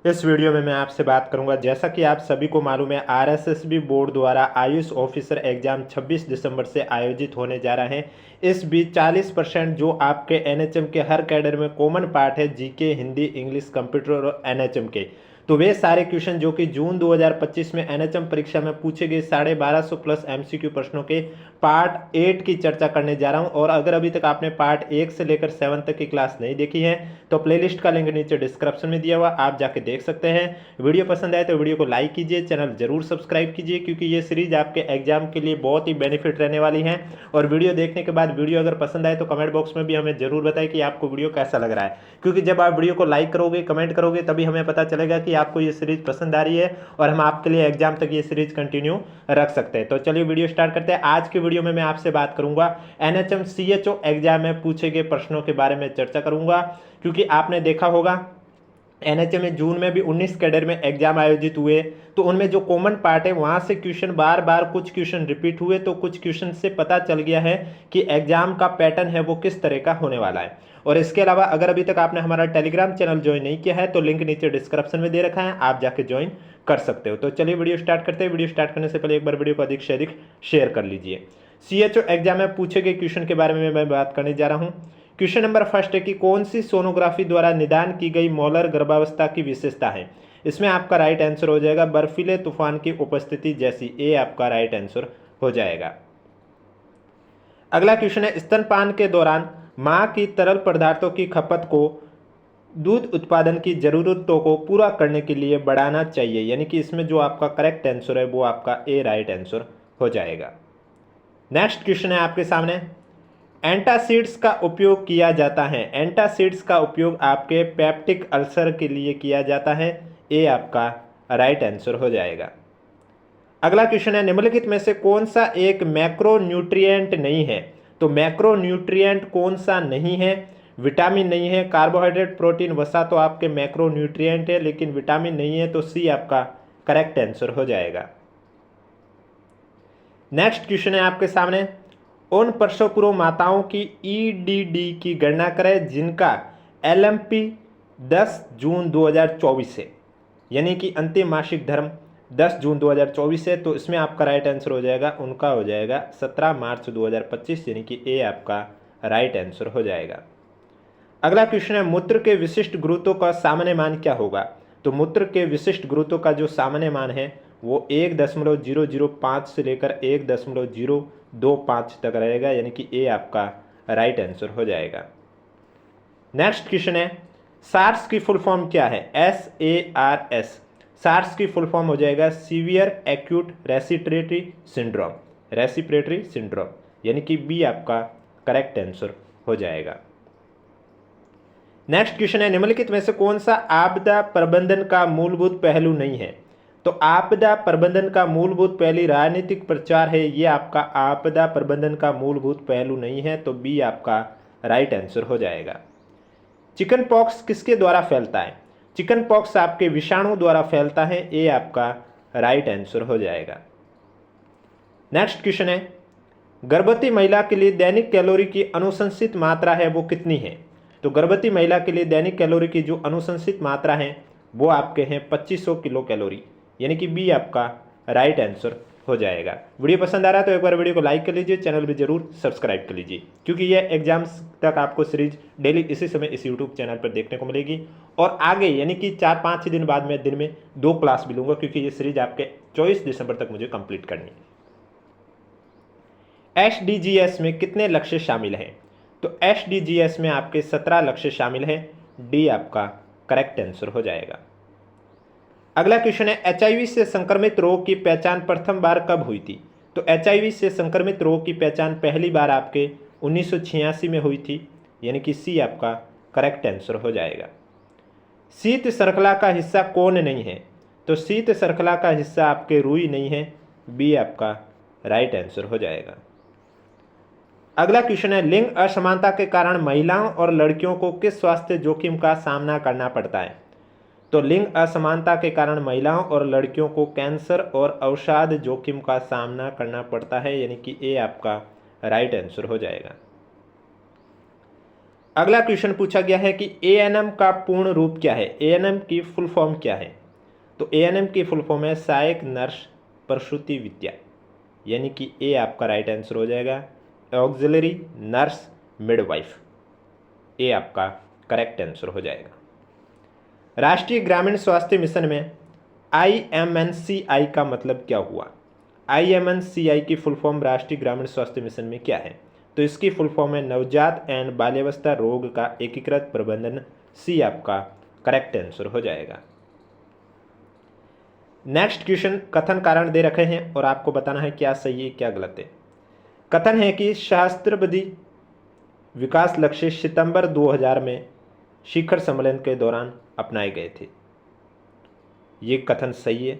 इस वीडियो में मैं आपसे बात करूंगा, जैसा कि आप सभी को मालूम है, आरएसएसबी बोर्ड द्वारा आयुष ऑफिसर एग्जाम 26 दिसंबर से आयोजित होने जा रहा है। इस बीच 40% जो आपके एनएचएम के हर कैडर में कॉमन पार्ट है, जीके, हिंदी, इंग्लिश, कंप्यूटर और एनएचएम के, तो वे सारे क्वेश्चन जो कि जून 2025 में एनएचएम परीक्षा में पूछे गए 1250 प्लस एमसीक्यू प्रश्नों के पार्ट 8 की चर्चा करने जा रहा हूं। और अगर अभी तक आपने पार्ट 1 से लेकर 7 तक की क्लास नहीं देखी है तो प्लेलिस्ट का लिंक नीचे डिस्क्रिप्शन में दिया हुआ, आप जाके देख सकते हैं। वीडियो पसंद आए तो वीडियो को लाइक कीजिए, चैनल जरूर सब्सक्राइब कीजिए, क्योंकि ये सीरीज आपके एग्जाम के लिए बहुत ही बेनिफिट रहने वाली है। और वीडियो देखने के बाद वीडियो अगर पसंद आए तो कमेंट बॉक्स में भी हमें जरूर बताएं कि आपको वीडियो कैसा लग रहा है, क्योंकि जब आप वीडियो को लाइक करोगे, कमेंट करोगे, तभी हमें पता चलेगा कि आपको ये सीरीज पसंद आ रही है और हम आपके लिए एग्जाम तक ये सीरीज कंटिन्यू रख सकते हैं। तो चलिए वीडियो स्टार्ट करते हैं। आज के वीडियो में मैं आपसे बात करूंगा एनएचएम सीएचओ एग्जाम में पूछे गए प्रश्नों के बारे में चर्चा करूंगा, क्योंकि आपने देखा होगा एनएचएम में जून में भी 19 कैडर में एग्जाम आयोजित हुए, तो उनमें जो कॉमन पार्ट है वहां से क्वेश्चन बार बार कुछ क्वेश्चन रिपीट हुए, तो कुछ क्वेश्चन से पता चल गया है कि एग्जाम का पैटर्न है वो किस तरह का होने वाला है। और इसके अलावा अगर अभी तक आपने हमारा टेलीग्राम चैनल ज्वाइन नहीं किया है तो लिंक नीचे डिस्क्रिप्शन में दे रखा है, आप जाके ज्वाइन कर सकते हो। तो चलिए वीडियो स्टार्ट करते हैं। वीडियो स्टार्ट करने से पहले एक बार वीडियो को अधिक से अधिक शेयर कर लीजिए। सीएचओ एग्जाम में पूछे गए क्वेश्चन के बारे में मैं बात करने जा रहा हूँ। क्वेश्चन नंबर फर्स्ट है कि कौन सी सोनोग्राफी द्वारा निदान की गई मोलर गर्भावस्था की विशेषता है। इसमें आपका राइट आंसर हो जाएगा बर्फीले तूफान की उपस्थिति जैसी, ए आपका राइट आंसर हो जाएगा। अगला क्वेश्चन है स्तनपान के दौरान मां की तरल पदार्थों की खपत को दूध उत्पादन की जरूरतों को पूरा करने के लिए बढ़ाना चाहिए, यानी कि इसमें जो आपका करेक्ट आंसर है वो आपका ए राइट आंसर हो जाएगा। नेक्स्ट क्वेश्चन है आपके सामने, एंटासिड्स का उपयोग किया जाता है। एंटासिड्स का उपयोग आपके पेप्टिक अल्सर के लिए किया जाता है, ए आपका राइट आंसर हो जाएगा। अगला क्वेश्चन है निम्नलिखित में से कौन सा एक मैक्रोन्यूट्रिएंट नहीं है। तो मैक्रोन्यूट्रिएंट कौन सा नहीं है। विटामिन नहीं है, कार्बोहाइड्रेट, प्रोटीन, वसा तो आपके मैक्रोन्यूट्रिएंट है, लेकिन विटामिन नहीं है, तो सी आपका करेक्ट आंसर हो जाएगा। नेक्स्ट क्वेश्चन है आपके सामने, उन प्रसवपूर्व माताओं की ईडीडी की गणना करें जिनका एलएमपी 10 जून 2024 है, यानी कि अंतिम मासिक धर्म 10 जून 2024 है, तो इसमें आपका राइट आंसर हो जाएगा, उनका हो जाएगा 17 मार्च 2025, यानी कि ए आपका राइट आंसर हो जाएगा। अगला क्वेश्चन है मूत्र के विशिष्ट गुरुत्व का सामान्य मान क्या होगा। तो मूत्र के विशिष्ट गुरुत्व का जो सामान्य मान है वो 1.005 से लेकर 1.025 तक रहेगा, यानी कि ए आपका राइट आंसर हो जाएगा। नेक्स्ट क्वेश्चन है सार्स की फुल फॉर्म क्या है। SARS, सार्स की फुल फॉर्म हो जाएगा severe acute respiratory syndrome, respiratory syndrome, यानी कि बी आपका करेक्ट आंसर हो जाएगा। नेक्स्ट क्वेश्चन है निम्नलिखित में से कौन सा आपदा प्रबंधन का मूलभूत पहलू नहीं है। तो आपदा प्रबंधन का मूलभूत पहलू राजनीतिक प्रचार है, ये आपका आपदा प्रबंधन का मूलभूत पहलू नहीं है, तो बी आपका राइट आंसर हो जाएगा। चिकन पॉक्स किसके द्वारा फैलता है। चिकन पॉक्स आपके विषाणु द्वारा फैलता है, ए आपका राइट आंसर हो जाएगा। नेक्स्ट क्वेश्चन है गर्भवती महिला के लिए दैनिक कैलोरी की अनुशंसित मात्रा है वो कितनी है। तो गर्भवती महिला के लिए दैनिक कैलोरी की जो अनुशंसित मात्रा है वो आपके हैं 2500 किलो कैलोरी, यानी कि बी आपका राइट आंसर हो जाएगा। वीडियो पसंद आ रहा है तो एक बार वीडियो को लाइक कर लीजिए, चैनल भी जरूर सब्सक्राइब कर लीजिए, क्योंकि यह एग्जाम्स तक आपको सीरीज डेली इसी समय इस यूट्यूब चैनल पर देखने को मिलेगी। और आगे यानी कि 4-5 दिन बाद में दिन में 2 क्लास भी लूँगा, क्योंकि ये सीरीज आपके 24 दिसंबर तक मुझे कंप्लीट करनी है। SDGs में कितने लक्ष्य शामिल हैं। तो SDGs में आपके 17 लक्ष्य शामिल हैं, डी आपका करेक्ट आंसर हो जाएगा। अगला क्वेश्चन है HIV से संक्रमित रोग की पहचान प्रथम बार कब हुई थी। तो HIV से संक्रमित रोग की पहचान पहली बार आपके 1986 में हुई थी, यानी कि सी आपका करेक्ट आंसर हो जाएगा। शीत श्रृंखला का हिस्सा कौन नहीं है। तो शीत श्रृंखला का हिस्सा आपके रुई नहीं है, बी आपका राइट आंसर हो जाएगा। अगला क्वेश्चन है लिंग असमानता के कारण महिलाओं और लड़कियों को किस स्वास्थ्य जोखिम का सामना करना पड़ता है। तो लिंग असमानता के कारण महिलाओं और लड़कियों को कैंसर और अवसाद जोखिम का सामना करना पड़ता है, यानी कि ए आपका राइट आंसर हो जाएगा। अगला क्वेश्चन पूछा गया है कि एएनएम का पूर्ण रूप क्या है, एएनएम की फुल फॉर्म क्या है। तो एएनएम की फुल फॉर्म है सहायक नर्स प्रसूति विद्या, यानी कि ए आपका राइट आंसर हो जाएगा। ऑक्सिलरी नर्स मिडवाइफ, ए आपका करेक्ट आंसर हो जाएगा। राष्ट्रीय ग्रामीण स्वास्थ्य मिशन में IMNCI का मतलब क्या हुआ। IMNCI की फुल फॉर्म राष्ट्रीय ग्रामीण स्वास्थ्य मिशन में क्या है। तो इसकी फुल फॉर्म है नवजात एंड बाल्यावस्था रोग का एकीकृत प्रबंधन, सी आपका करेक्ट आंसर हो जाएगा। नेक्स्ट क्वेश्चन कथन कारण दे रखे हैं और आपको बताना है क्या सही है क्या गलत है। कथन है कि सहस्त्राब्दी विकास लक्ष्य सितंबर 2000 में शिखर सम्मेलन के दौरान अपनाए गए थे। ये कथन सही है।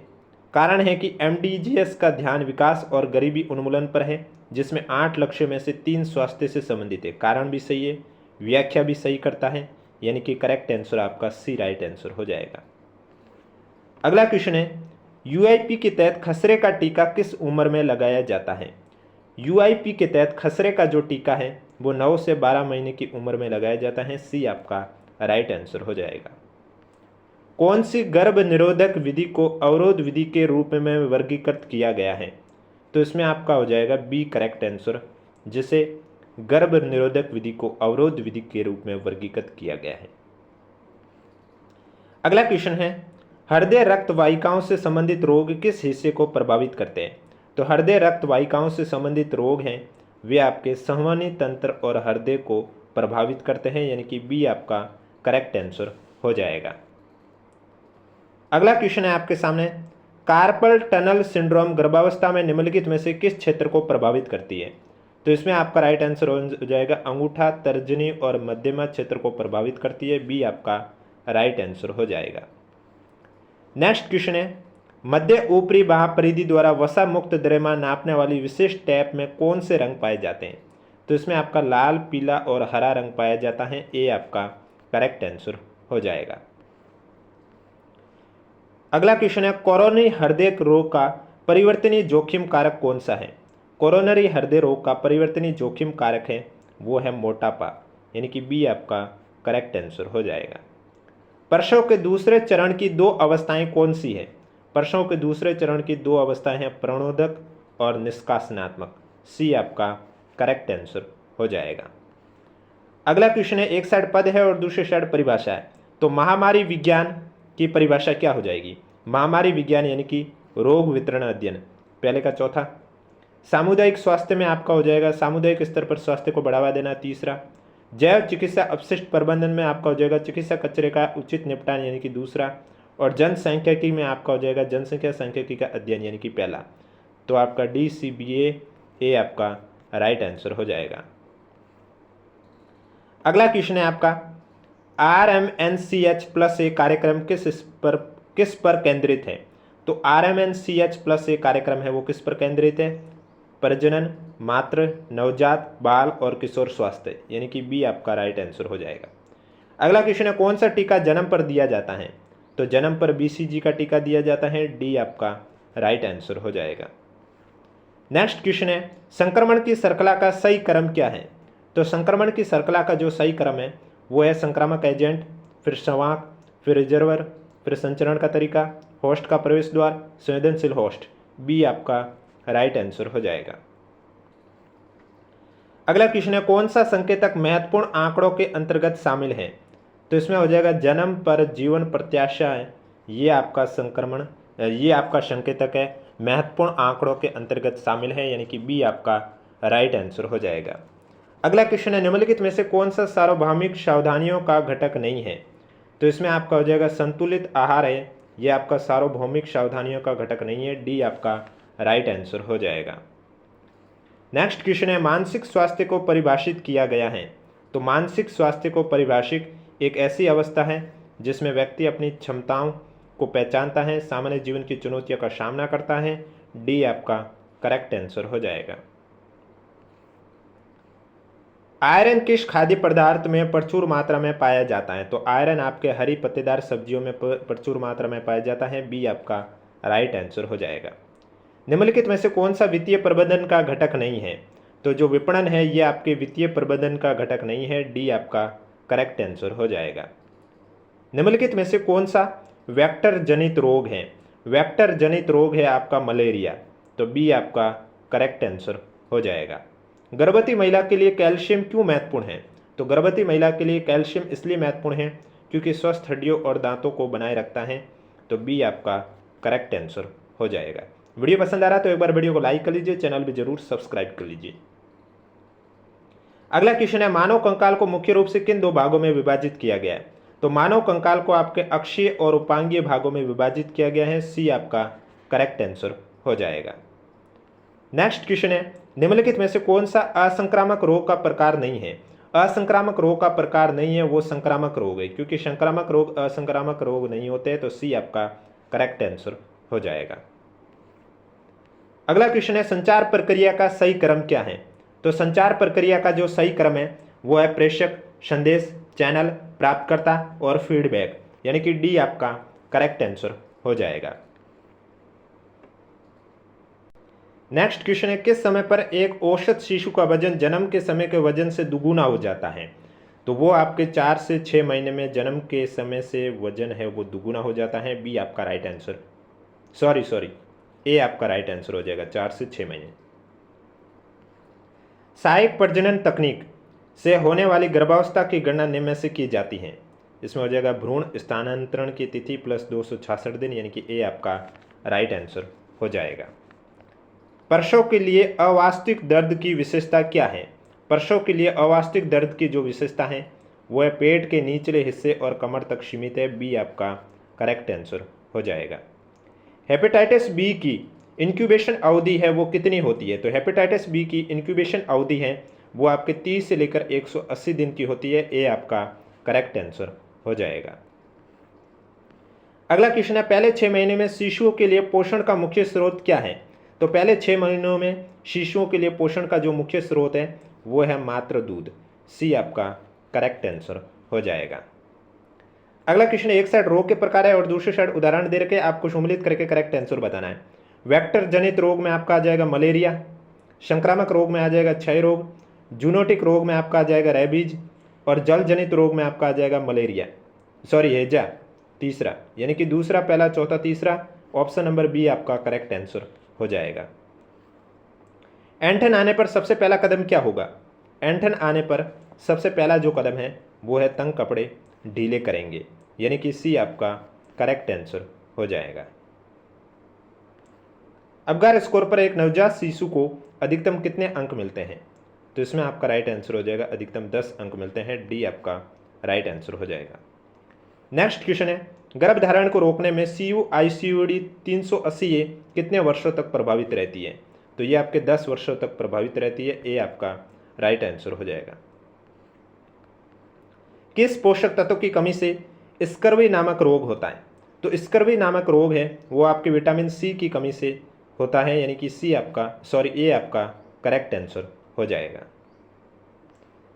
कारण है कि MDGs का ध्यान विकास और गरीबी उन्मूलन पर है, जिसमें 8 लक्ष्यों में से 3 स्वास्थ्य से संबंधित है। कारण भी सही है, व्याख्या भी सही करता है, यानी कि करेक्ट आंसर आपका सी राइट आंसर हो जाएगा। अगला क्वेश्चन है UIP के तहत खसरे का टीका किस उम्र में लगाया जाता है। UIP के तहत खसरे का जो टीका है वो 9 से 12 महीने की उम्र में लगाया जाता है, सी आपका राइट आंसर हो जाएगा। कौन सी गर्भ निरोधक विधि को अवरोध विधि के रूप में वर्गीकृत किया गया है। तो इसमें आपका हो जाएगा बी करेक्ट आंसर, जिसे गर्भ निरोधक विधि को अवरोध विधि के रूप में वर्गीकृत किया गया है। अगला क्वेश्चन है हृदय रक्त वाहिकाओं से संबंधित रोग किस हिस्से को प्रभावित करते हैं। तो हृदय रक्त वाहिकाओं से संबंधित रोग हैं वे आपके संवहनी तंत्र और हृदय को प्रभावित करते हैं, यानी कि बी आपका करेक्ट आंसर हो जाएगा। अगला क्वेश्चन है आपके सामने कार्पल टनल सिंड्रोम गर्भावस्था में निम्नलिखित में से किस क्षेत्र को प्रभावित करती है। तो इसमें आपका राइट आंसर हो जाएगा अंगूठा, तर्जनी और मध्यमा क्षेत्र को प्रभावित करती है, बी आपका राइट आंसर हो जाएगा। नेक्स्ट क्वेश्चन है मध्य ऊपरी बाह परिधि द्वारा वसा मुक्त द्रव्यमान नापने वाली विशेष टैप में कौन से रंग पाए जाते हैं। तो इसमें आपका लाल, पीला और हरा रंग पाया जाता है, ए आपका करेक्ट आंसर हो जाएगा। अगला क्वेश्चन है कोरोनरी हृदय रोग का परिवर्तनीय जोखिम कारक कौन सा है। कोरोनरी हृदय रोग का परिवर्तनीय जोखिम कारक है वो है मोटापा, यानी कि बी आपका करेक्ट आंसर हो जाएगा। प्रसव के दूसरे चरण की 2 अवस्थाएं कौन सी है। प्रसव के दूसरे चरण की 2 अवस्थाएं हैं प्रणोदक और निष्कासनात्मक, सी आपका करेक्ट आंसर हो जाएगा। अगला क्वेश्चन है एक साइड पद है और दूसरी साइड परिभाषा है, तो महामारी विज्ञान की परिभाषा क्या हो जाएगी। महामारी विज्ञान यानी कि रोग वितरण अध्ययन, पहले का चौथा। सामुदायिक स्वास्थ्य में आपका हो जाएगा सामुदायिक स्तर पर स्वास्थ्य को बढ़ावा देना, तीसरा। जैव चिकित्सा अपशिष्ट प्रबंधन में आपका हो जाएगा चिकित्सा कचरे का उचित निपटान, यानी कि दूसरा। और जनसांख्यिकी में आपका हो जाएगा जनसंख्या सांख्यिकी का अध्ययन, यानी कि पहला। तो आपका DCBA ए आपका राइट आंसर हो जाएगा। अगला क्वेश्चन है आपका RMNCH+A कार्यक्रम किस पर केंद्रित है। तो RMNCH+A कार्यक्रम है वो किस पर केंद्रित है, प्रजनन, मातृ, नवजात, बाल और किशोर स्वास्थ्य, यानी कि बी आपका राइट आंसर हो जाएगा। अगला क्वेश्चन है कौन सा टीका जन्म पर दिया जाता है। तो जन्म पर BCG का टीका दिया जाता है, डी आपका राइट आंसर हो जाएगा। नेक्स्ट क्वेश्चन है संक्रमण की श्रृंखला का सही क्रम क्या है। तो संक्रमण की श्रृंखला का जो सही क्रम है वो है संक्रामक एजेंट, फिर संवाहक, फिर रिजर्वर, फिर संचरण का तरीका, होस्ट का प्रवेश द्वार, संवेदनशील होस्ट, बी आपका राइट आंसर हो जाएगा। अगला क्वेश्चन है कौन सा संकेतक महत्वपूर्ण आंकड़ों के अंतर्गत शामिल है। तो इसमें हो जाएगा जन्म पर जीवन प्रत्याशा है, ये आपका संक्रमण, ये आपका संकेतक है महत्वपूर्ण आंकड़ों के अंतर्गत शामिल है, यानी कि बी आपका राइट आंसर हो जाएगा। अगला क्वेश्चन है निम्नलिखित में से कौन सा सार्वभौमिक सावधानियों का घटक नहीं है। तो इसमें आपका हो जाएगा संतुलित आहार है, ये आपका सार्वभौमिक सावधानियों का घटक नहीं है, डी आपका राइट आंसर हो जाएगा। नेक्स्ट क्वेश्चन है मानसिक स्वास्थ्य को परिभाषित किया गया है। तो मानसिक स्वास्थ्य को परिभाषित एक ऐसी अवस्था है जिसमें व्यक्ति अपनी क्षमताओं को पहचानता है, सामान्य जीवन की चुनौतियों का सामना करता है, डी आपका करेक्ट आंसर हो जाएगा। आयरन किस खाद्य पदार्थ में प्रचुर मात्रा में पाया जाता है। तो आयरन आपके हरी पत्तेदार सब्जियों में प्रचुर मात्रा में पाया जाता है, बी आपका राइट आंसर हो जाएगा। निम्नलिखित में से कौन सा वित्तीय प्रबंधन का घटक नहीं है। तो जो विपणन है ये आपके वित्तीय प्रबंधन का घटक नहीं है, डी आपका करेक्ट आंसर हो जाएगा। निम्नलिखित में से कौन सा वेक्टर जनित रोग है? वेक्टर जनित रोग है आपका मलेरिया, तो बी आपका करेक्ट आंसर हो जाएगा। गर्भवती महिला के लिए कैल्शियम क्यों महत्वपूर्ण है? तो गर्भवती महिला के लिए कैल्शियम इसलिए महत्वपूर्ण है क्योंकि स्वस्थ हड्डियों और दांतों को बनाए रखता है, तो बी आपका करेक्ट आंसर हो जाएगा। वीडियो पसंद आ रहा है तो एक बार वीडियो को लाइक कर लीजिए, चैनल भी जरूर सब्सक्राइब कर लीजिए। अगला क्वेश्चन है, मानव कंकाल को मुख्य रूप से किन दो भागों में विभाजित किया गया है? तो मानव कंकाल को आपके अक्षीय और उपांगीय भागों में विभाजित किया गया है, सी आपका करेक्ट आंसर हो जाएगा। नेक्स्ट क्वेश्चन है, निम्नलिखित में से कौन सा असंक्रामक रोग का प्रकार नहीं है? असंक्रामक रोग का प्रकार नहीं है, वो संक्रामक रोग है, क्योंकि संक्रामक रोग असंक्रामक रोग नहीं होते, तो सी आपका करेक्ट आंसर हो जाएगा। अगला क्वेश्चन है, संचार प्रक्रिया का सही क्रम क्या है? तो संचार प्रक्रिया का जो सही क्रम है वो है प्रेषक, संदेश, चैनल, प्राप्तकर्ता और फीडबैक, यानी कि डी आपका करेक्ट आंसर हो जाएगा। नेक्स्ट क्वेश्चन है, किस समय पर एक औसत शिशु का वजन जन्म के समय के वजन से दुगुना हो जाता है? तो वो आपके 4 से 6 महीने में जन्म के समय से वजन है वो दुगुना हो जाता है, बी आपका राइट आंसर, सॉरी ए आपका राइट आंसर हो जाएगा, 4 से 6 महीने। सहायक प्रजनन तकनीक से होने वाली गर्भावस्था की गणना निम्न में से की जाती है? इसमें हो जाएगा भ्रूण स्थानांतरण की तिथि प्लस 266 दिन, यानी कि ए आपका राइट आंसर हो जाएगा। प्रसव के लिए अवास्तविक दर्द की विशेषता क्या है? प्रसव के लिए अवास्तविक दर्द की जो विशेषता है वो है पेट के निचले हिस्से और कमर तक सीमित है, बी आपका करेक्ट आंसर हो जाएगा। हेपेटाइटिस बी की इंक्यूबेशन अवधि है वो कितनी होती है? तो हेपेटाइटिस बी की इंक्यूबेशन अवधि है वो आपके 30 से लेकर 180 दिन की होती है, ए आपका करेक्ट आंसर हो जाएगा। अगला क्वेश्चन है, पहले 6 महीने में शिशुओं के लिए पोषण का मुख्य स्रोत क्या है? तो पहले 6 महीनों में शिशुओं के लिए पोषण का जो मुख्य स्रोत है वो है मात्र दूध, सी आपका करेक्ट आंसर हो जाएगा। अगला क्वेश्चन, एक साइड रोग के प्रकार है और दूसरी साइड उदाहरण दे के आपको सम्मिलित करके करेक्ट आंसर बताना है। वेक्टर जनित रोग में आपका आ जाएगा मलेरिया, संक्रामक रोग में आ जाएगा क्षय रोग, जूनोटिक रोग में आपका आ जाएगा रेबीज, और जल जनित रोग में आपका आ जाएगा मलेरिया, हैजा तीसरा, यानी कि दूसरा, पहला, चौथा, तीसरा, ऑप्शन नंबर बी आपका करेक्ट आंसर हो जाएगा। ऐंठन आने पर सबसे पहला कदम क्या होगा? ऐंठन आने पर सबसे पहला जो कदम है वो है तंग कपड़े ढीले करेंगे, यानी कि सी आपका करेक्ट आंसर हो जाएगा। अबगार स्कोर पर एक नवजात शिशु को अधिकतम कितने अंक मिलते हैं? तो इसमें आपका राइट आंसर हो जाएगा अधिकतम 10 अंक मिलते हैं, डी आपका राइट आंसर हो जाएगा। नेक्स्ट क्वेश्चन है, गर्भधारण को रोकने में CUICUD 380A कितने वर्षों तक प्रभावित रहती है? तो ये आपके 10 वर्षों तक प्रभावित रहती है, ए आपका राइट आंसर हो जाएगा। किस पोषक तत्व की कमी से स्कर्वी नामक रोग होता है? तो स्कर्वी नामक रोग है वो आपके विटामिन सी की कमी से होता है, यानी कि ए आपका करेक्ट आंसर हो जाएगा।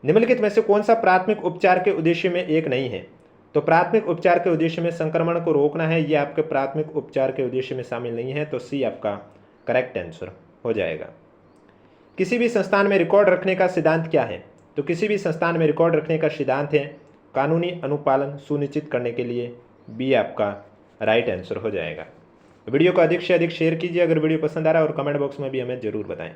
निम्नलिखित में से कौन सा प्राथमिक उपचार के उद्देश्य में एक नहीं है? तो प्राथमिक उपचार के उद्देश्य में संक्रमण को रोकना है, ये आपके प्राथमिक उपचार के उद्देश्य में शामिल नहीं है, तो सी आपका करेक्ट आंसर हो जाएगा। किसी भी संस्थान में रिकॉर्ड रखने का सिद्धांत क्या है? तो किसी भी संस्थान में रिकॉर्ड रखने का सिद्धांत है कानूनी अनुपालन सुनिश्चित करने के लिए, बी आपका राइट आंसर हो जाएगा। वीडियो को अधिक से अधिक शेयर कीजिए अगर वीडियो पसंद आ रहा है, और कमेंट बॉक्स में भी हमें जरूर बताएं।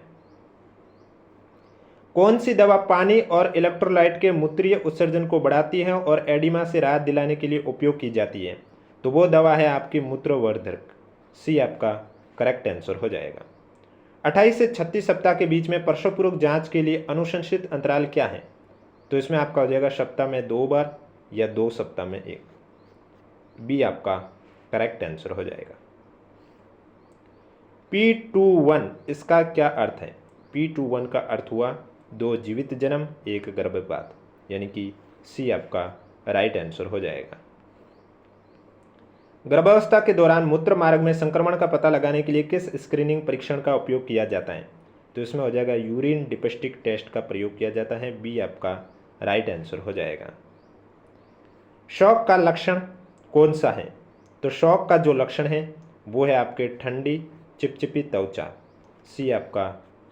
कौन सी दवा पानी और इलेक्ट्रोलाइट के मूत्रीय उत्सर्जन को बढ़ाती है और एडिमा से राहत दिलाने के लिए उपयोग की जाती है? तो वो दवा है आपकी मूत्रवर्धक, सी आपका करेक्ट आंसर हो जाएगा। 28 से 36 सप्ताह के बीच में प्रसव पूर्व जांच के लिए अनुशंसित अंतराल क्या है? तो इसमें आपका हो जाएगा सप्ताह में 2 बार या 2 सप्ताह में 1, बी आपका करेक्ट आंसर हो जाएगा। P21 इसका क्या अर्थ है? P21 का अर्थ हुआ 2 जीवित जन्म 1 गर्भपात, यानी कि सी आपका राइट आंसर हो जाएगा। गर्भावस्था के दौरान मूत्र मार्ग में संक्रमण का पता लगाने के लिए किस स्क्रीनिंग परीक्षण का उपयोग किया जाता है? तो इसमें हो जाएगा यूरिन डिपेस्टिक टेस्ट का प्रयोग किया जाता है, बी आपका राइट आंसर हो जाएगा। शॉक का लक्षण कौन सा है? तो शॉक का जो लक्षण है वो है आपके ठंडी चिपचिपी त्वचा, सी आपका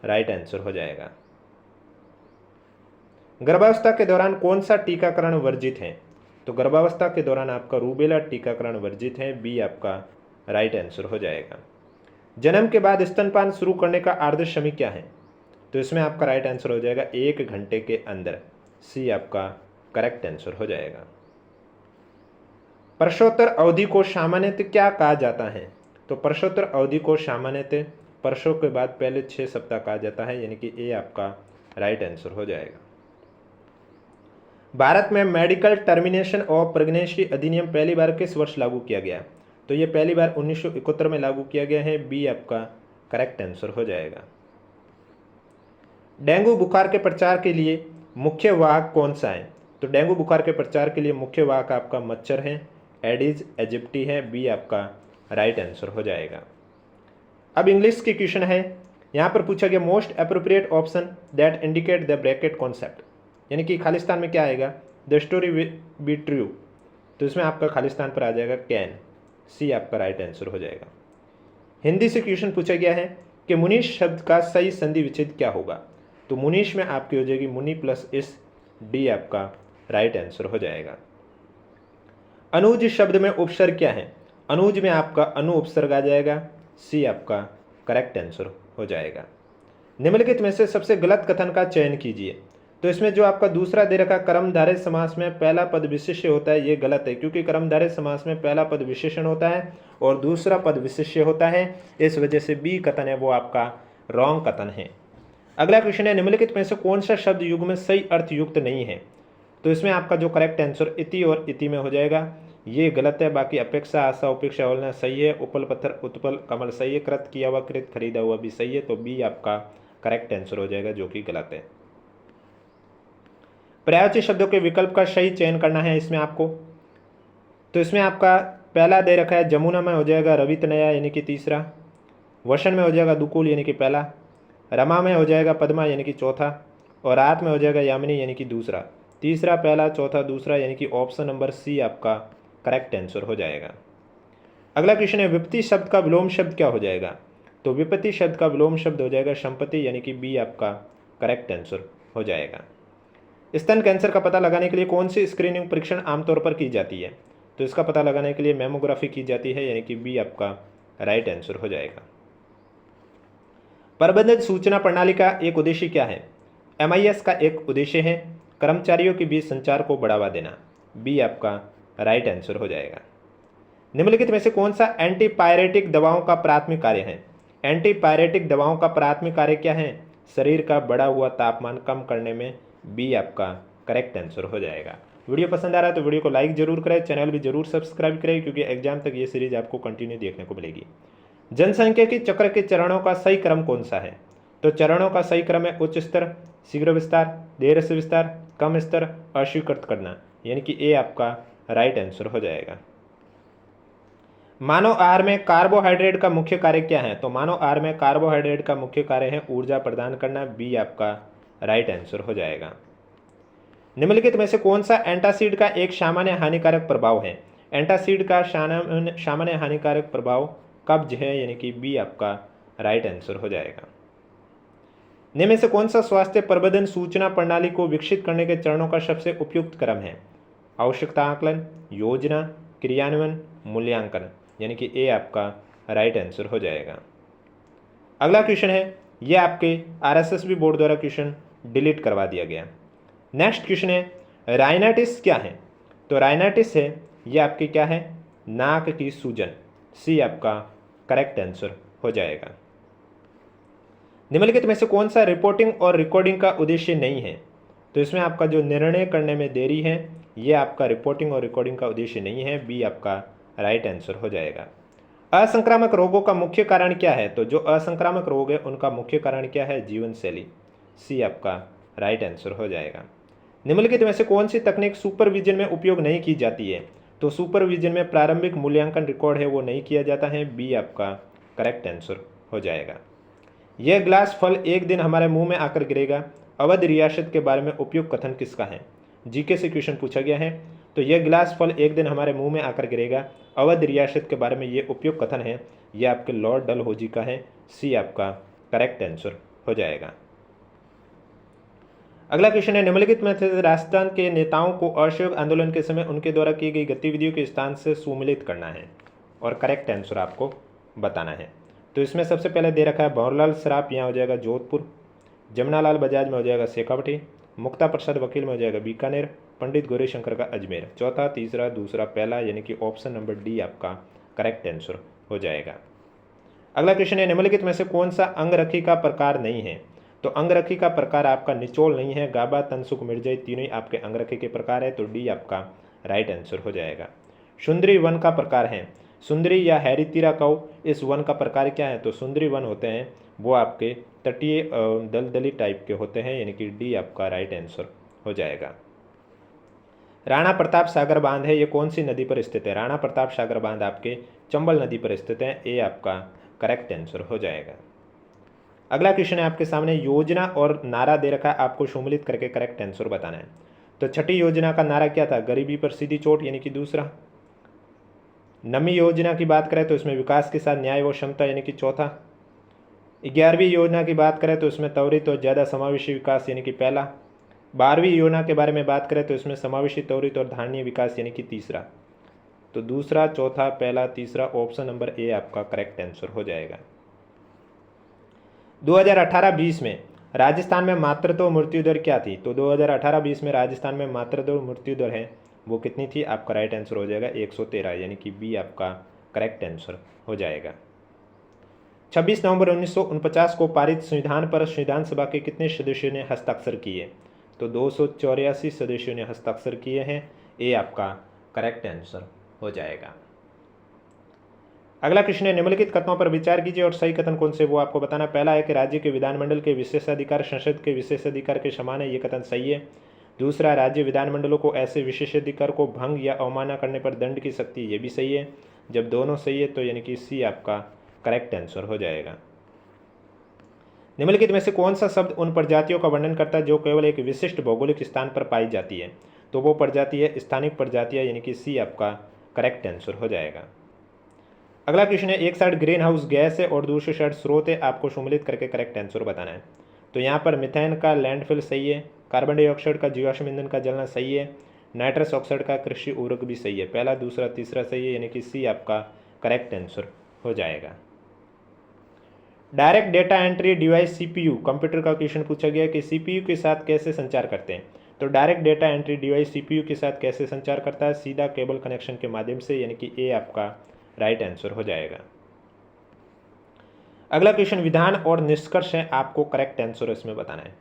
राइट आंसर हो जाएगा। गर्भावस्था के दौरान कौन सा टीकाकरण वर्जित है? तो गर्भावस्था के दौरान आपका रूबेला टीकाकरण वर्जित है, बी आपका राइट आंसर हो जाएगा। जन्म के बाद स्तनपान शुरू करने का आदर्श समय क्या है? तो इसमें आपका राइट आंसर हो जाएगा 1 घंटे के अंदर, सी आपका करेक्ट आंसर हो जाएगा। प्रसवोत्तर अवधि को सामान्यतः क्या कहा जाता है? तो प्रसवोत्तर अवधि को सामान्यतः प्रसव के बाद पहले 6 सप्ताह कहा जाता है, यानी कि ए आपका राइट आंसर हो जाएगा। भारत में मेडिकल टर्मिनेशन ऑफ प्रेगनेंसी अधिनियम पहली बार किस वर्ष लागू किया गया? तो ये पहली बार 1971 में लागू किया गया है, बी आपका करेक्ट आंसर हो जाएगा। डेंगू बुखार के प्रचार के लिए मुख्य वाहक कौन सा है? तो डेंगू बुखार के प्रचार के लिए मुख्य वाहक आपका मच्छर है, एडिज एजिप्टी है, बी आपका राइट आंसर हो जाएगा। अब इंग्लिश की क्वेश्चन है, यहाँ पर पूछा गया most appropriate option that indicate the bracket concept, यानी कि खालिस्तान में क्या आएगा? द स्टोरी बी ट्रू, तो इसमें आपका खालिस्तान पर आ जाएगा कैन, सी आपका राइट आंसर हो जाएगा। हिंदी से क्वेश्चन पूछा गया है कि मुनीश शब्द का सही संधि विच्छेद क्या होगा? तो मुनीश में आपकी हो जाएगी मुनि प्लस इस, डी आपका राइट आंसर हो जाएगा। अनुज शब्द में उपसर्ग क्या है? अनुज में आपका अनु उपसर्ग आ जाएगा, सी आपका करेक्ट आंसर हो जाएगा। निम्नलिखित में से सबसे गलत कथन का चयन कीजिए। तो इसमें जो आपका दूसरा दे रखा कर्मधारय समास में पहला पद विशेष्य होता है, ये गलत है, क्योंकि कर्मधारय समास में पहला पद विशेषण होता है और दूसरा पद विशेष्य होता है, इस वजह से बी कथन है वो आपका रॉन्ग कथन है। अगला क्वेश्चन है, निम्नलिखित में से कौन सा शब्द युग में सही अर्थ युक्त नहीं है? तो इसमें आपका जो करेक्ट आंसर इति और इति में हो जाएगा, ये गलत है। बाकी अपेक्षा, आशा, उपेक्षा, होना सही है, उपल, पत्थर, उत्पल, कमल सही है, कृत, किया हुआ, कृत, खरीदा हुआ भी सही है, तो बी आपका करेक्ट आंसर हो जाएगा, जो कि गलत है। पर्यायवाची शब्दों के विकल्प का सही चयन करना है इसमें आपको। तो इसमें आपका पहला दे रखा है, जमुना में हो जाएगा रवित नया यानी कि तीसरा, वसन में हो जाएगा दुकुल यानी कि पहला, रमा में हो जाएगा पद्मा यानी कि चौथा, और रात में हो जाएगा यामिनी यानी कि दूसरा। तीसरा पहला, चौथा दूसरा, यानी कि ऑप्शन नंबर सी आपका करेक्ट आंसर हो जाएगा। अगला क्वेश्चन है, विपत्ति शब्द का विलोम शब्द क्या हो जाएगा? तो विपत्ति शब्द का विलोम शब्द हो जाएगा संपत्ति, यानी कि बी आपका करेक्ट आंसर हो जाएगा। स्तन कैंसर का पता लगाने के लिए कौन सी स्क्रीनिंग परीक्षण आमतौर पर की जाती है? तो इसका पता लगाने के लिए मैमोग्राफी की जाती है, यानी कि बी आपका राइट आंसर हो जाएगा। प्रबंधन सूचना प्रणाली का एक उद्देश्य क्या है? MIS का एक उद्देश्य है कर्मचारियों के बीच संचार को बढ़ावा देना, बी आपका राइट आंसर हो जाएगा। निम्नलिखित में से कौन सा एंटीपायरेटिक दवाओं का प्राथमिक कार्य है? एंटीपायरेटिक दवाओं का प्राथमिक कार्य क्या है? शरीर का बढ़ा हुआ तापमान कम करने में, बी आपका करेक्ट आंसर हो जाएगा। वीडियो पसंद आ रहा है तो वीडियो को लाइक जरूर करें, चैनल भी जरूर सब्सक्राइब करें, क्योंकि एग्जाम तक ये सीरीज आपको कंटिन्यू देखने को मिलेगी। जनसंख्या के चक्र के चरणों का सही क्रम कौन सा है? तो चरणों का सही क्रम है उच्च स्तर, शीघ्र विस्तार, देर से विस्तार, कम स्तर, अस्वीकृत करना, यानी कि ए आपका राइट आंसर हो जाएगा। मानव आहार में कार्बोहाइड्रेट का मुख्य कार्य क्या है? तो मानव आहार में कार्बोहाइड्रेट का मुख्य कार्य है ऊर्जा प्रदान करना, बी आपका राइट आंसर हो जाएगा। निम्नलिखित में से कौन सा एंटासिड का एक सामान्य हानिकारक प्रभाव है? एंटासिड का सामान्य हानिकारक प्रभाव कब्ज है, यानी कि बी आपका राइट आंसर हो जाएगा। निम्न में से कौन सा स्वास्थ्य प्रबंधन सूचना प्रणाली को विकसित करने के चरणों का सबसे उपयुक्त क्रम है? आवश्यकता आकलन, योजना, क्रियान्वयन, मूल्यांकन, यानी कि ए आपका राइट आंसर हो जाएगा। अगला क्वेश्चन है, यह आपके RSSB बोर्ड द्वारा क्वेश्चन डिलीट करवा दिया गया। नेक्स्ट क्वेश्चन है, राइनाइटिस क्या है? तो राइनाइटिस है, यह आपकी क्या है? नाक की सूजन, सी आपका करेक्ट आंसर हो जाएगा। निम्नलिखित में से कौन सा रिपोर्टिंग और रिकॉर्डिंग का उद्देश्य नहीं है? तो इसमें आपका जो निर्णय करने में देरी है, यह आपका रिपोर्टिंग और रिकॉर्डिंग का उद्देश्य नहीं है, बी आपका राइट आंसर हो जाएगा। असंक्रामक रोगों का मुख्य कारण क्या है? तो जो असंक्रामक रोग है उनका मुख्य कारण क्या है? जीवन शैली, सी आपका राइट आंसर हो जाएगा। निम्नलिखित में से कौन सी तकनीक सुपरविजन में उपयोग नहीं की जाती है? तो सुपरविजन में प्रारंभिक मूल्यांकन रिकॉर्ड है वो नहीं किया जाता है, बी आपका करेक्ट आंसर हो जाएगा। यह ग्लास फल एक दिन हमारे मुंह में आकर गिरेगा, अवध रियासत के बारे में उपयुक्त कथन किसका है? जीके से क्वेश्चन पूछा गया है। तो यह गिलास फल एक दिन हमारे मुंह में आकर गिरेगा, अवध रियासत के बारे में ये उपयुक्त कथन है, यह आपके लॉर्ड डलहौजी का है, सी आपका करेक्ट आंसर हो जाएगा। अगला क्वेश्चन है, निम्नलिखित में से राजस्थान के नेताओं को असहयोग आंदोलन के समय उनके द्वारा की गई गतिविधियों के स्थान से सुमेलित करना है और करेक्ट आंसर आपको बताना है। तो इसमें सबसे पहले दे रखा है भंवरलाल सराफ, यहाँ हो जाएगा जोधपुर। जमनालाल बजाज में हो जाएगा शेखावटी। मुक्ता प्रसाद वकील में हो जाएगा बीकानेर। पंडित गौरीशंकर का अजमेर। चौथा, तीसरा, दूसरा, पहला, यानी कि ऑप्शन नंबर डी आपका करेक्ट आंसर हो जाएगा। अगला क्वेश्चन है, निम्नलिखित में से कौन सा अंगरखी का प्रकार नहीं है? तो अंगरखी का प्रकार आपका निचोल नहीं है। गाबा, तनसुक, मिर्जई तीनों ही आपके अंगरखी के प्रकार है, तो डी आपका राइट आंसर हो जाएगा। सुंदरी वन का प्रकार है। सुंदरी या हैरीतीरा कौ, इस वन का प्रकार क्या है? तो सुंदरी वन होते हैं वो आपके तटीय दलदली टाइप के होते हैं, यानी कि डी आपका राइट आंसर हो जाएगा। राणा प्रताप सागर बांध है, ये कौन सी नदी पर स्थित है? राणा प्रताप सागर बांध आपके चंबल नदी पर स्थित है, ए आपका करेक्ट आंसर हो जाएगा। अगला क्वेश्चन है आपके सामने, योजना और नारा दे रखा है, आपको सम्मिलित करके करेक्ट आंसर बताना है। तो छठी योजना का नारा क्या था? गरीबी पर सीधी चोट, यानी कि दूसरा। नमी योजना की बात करें तो इसमें विकास के साथ न्याय व क्षमता, यानी कि चौथा। 11वीं योजना की बात करें तो इसमें त्वरित और ज़्यादा समावेशी विकास, यानी कि पहला। 12वीं योजना के बारे में बात करें तो इसमें समावेशी, त्वरित और धारणीय विकास, यानी कि तीसरा। तो दूसरा, चौथा, पहला, तीसरा, ऑप्शन नंबर ए आपका करेक्ट आंसर हो जाएगा। 2018-20 में राजस्थान में मातृत्व मृत्यु दर क्या थी? तो 2018-20 में राजस्थान में मातृत्व मृत्यु दर है वो कितनी थी? आपका राइट आंसर हो जाएगा 113, यानी कि बी आपका करेक्ट आंसर हो जाएगा। 26 नवंबर 1949 को पारित संविधान पर संविधान सभा के कितने सदस्यों ने हस्ताक्षर किए? तो 284 सदस्यों ने हस्ताक्षर किए हैं, ए आपका करेक्ट आंसर हो जाएगा। अगला क्वेश्चन है, निम्नलिखित कथनों पर विचार कीजिए और सही कथन कौन से वो आपको बताना। पहला है कि राज्य के विधानमंडल के विशेषाधिकार संसद के विशेषाधिकार के समान है, ये कथन सही है। दूसरा, राज्य विधानमंडलों को ऐसे विशेषाधिकार को भंग या अवमानना करने पर दंड की शक्ति, ये भी सही है। जब दोनों सही है तो यानी कि सी आपका करेक्ट आंसर हो जाएगा। निम्नलिखित में से कौन सा शब्द उन प्रजातियों का वर्णन करता है जो केवल एक विशिष्ट भौगोलिक स्थान पर पाई जाती है? तो वो प्रजाति है स्थानिक प्रजातियां, यानी कि सी आपका करेक्ट आंसर हो जाएगा। अगला क्वेश्चन है, एक साइड ग्रीन हाउस गैस है और दूसरी साइड स्रोत है, आपको सम्मिलित करके करेक्ट आंसर बताना है। तो यहाँ पर मिथेन का लैंडफिल सही है, कार्बन डाइऑक्साइड का जीवाश्म ईंधन का जलना सही है, नाइट्रस ऑक्साइड का कृषि उर्वरक भी सही है। पहला, दूसरा, तीसरा सही है, यानी कि सी आपका करेक्ट आंसर हो जाएगा। Direct data entry device CPU, computer का क्वेश्चन पूछा गया कि सीपीयू के साथ कैसे संचार करते हैं? तो direct data entry device CPU के साथ कैसे संचार करता है? सीधा केबल कनेक्शन के माध्यम से, यानी कि ए आपका राइट आंसर हो जाएगा। अगला क्वेश्चन विधान और निष्कर्ष है, आपको करेक्ट आंसर इसमें बताना है।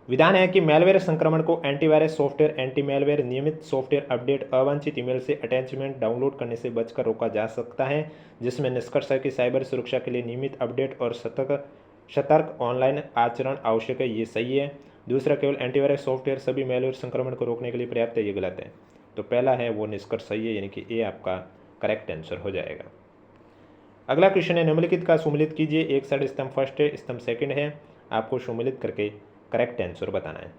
विधान है कि मैलवेयर संक्रमण को एंटीवायरस सॉफ्टवेयर, एंटी मैलवेयर, नियमित सॉफ्टवेयर अपडेट, अवांछित ईमेल से अटैचमेंट डाउनलोड करने से बचकर रोका जा सकता है। जिसमें निष्कर्ष है कि साइबर सुरक्षा के लिए नियमित अपडेट और सतर्क ऑनलाइन आचरण आवश्यक है, ये सही है। दूसरा, केवल एंटीवायरस सॉफ्टवेयर सभी मैलवेयर संक्रमण को रोकने के लिए पर्याप्त है, ये गलत है। तो पहला है वो निष्कर्ष सही है, यानी कि ए आपका करेक्ट आंसर हो जाएगा। अगला क्वेश्चन है, निम्नलिखित का सम्मिलित कीजिए। एक साइड स्तंभ फर्स्ट है, स्तंभ सेकंड है, आपको सम्मिलित करके करेक्ट आंसर बताना है।